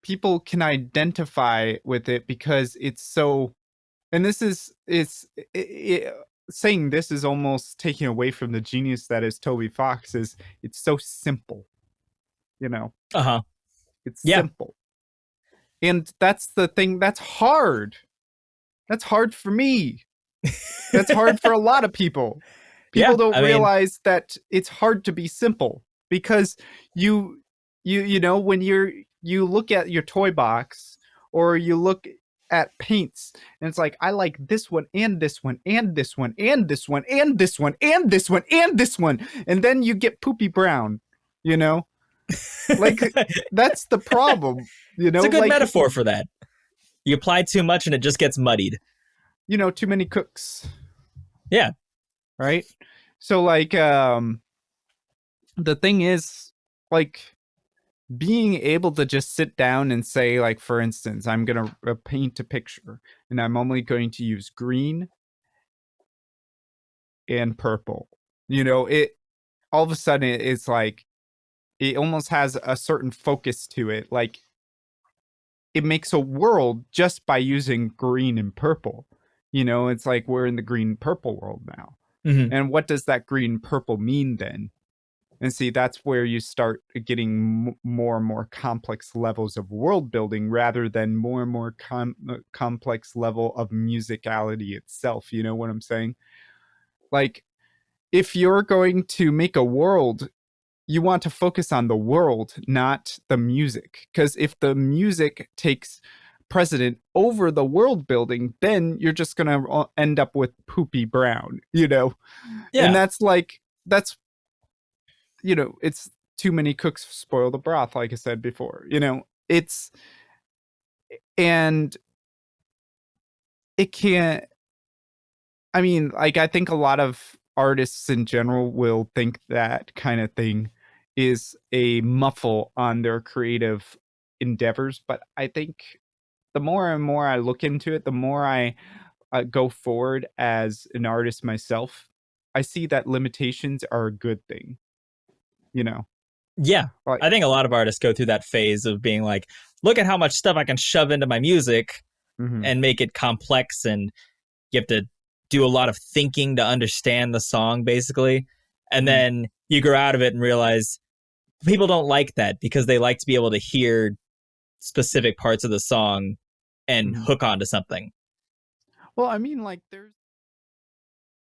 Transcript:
people can identify with it because it's so, and this is saying this is almost taking away from the genius that is Toby Fox. Is it's so simple, you know. Uh-huh. It's Yeah. simple, and that's the thing that's hard. That's hard for me. That's hard for a lot of people. Yeah. People don't I mean, realize that it's hard to be simple because you you know when you look at your toy box or you look at paints and it's like I like this one and this one and this one and this one and this one and this one and this one and then you get Poopy Brown, you know? Like that's the problem, you it's know? a good Like metaphor for that. You apply too much and it just gets muddied. too many cooks, Yeah. right? So like the thing is like being able to just sit down and say like for instance I'm going to paint a picture and I'm only going to use green and purple, it all of a sudden it's like it almost has a certain focus to it, like it makes a world just by using green and purple. It's like we're in the green purple world now. Mm-hmm. And what does that green purple mean then? And see, that's where you start getting more and more complex levels of world building rather than more and more complex level of musicality itself. You know what I'm saying? Like, if you're going to make a world, you want to focus on the world, not the music. Because if the music takes precedent over the world building, then you're just going to end up with Poopy Brown, And Yeah. that's it's too many cooks spoil the broth, like I said before. It's and it can't. I mean, like I think a lot of artists in general will think that kind of thing is a muffle on their creative endeavors, but I think the more and more I look into it, the more I go forward as an artist myself, I see that limitations are a good thing. You know, Yeah. like I think a lot of artists go through that phase of being like, look at how much stuff I can shove into my music mhm. and make it complex, and you have to do a lot of thinking to understand the song basically. And Mhm. then you grow out of it and realize people don't like that because they like to be able to hear specific parts of the song and Mhm. hook onto something. Well, I mean, like there's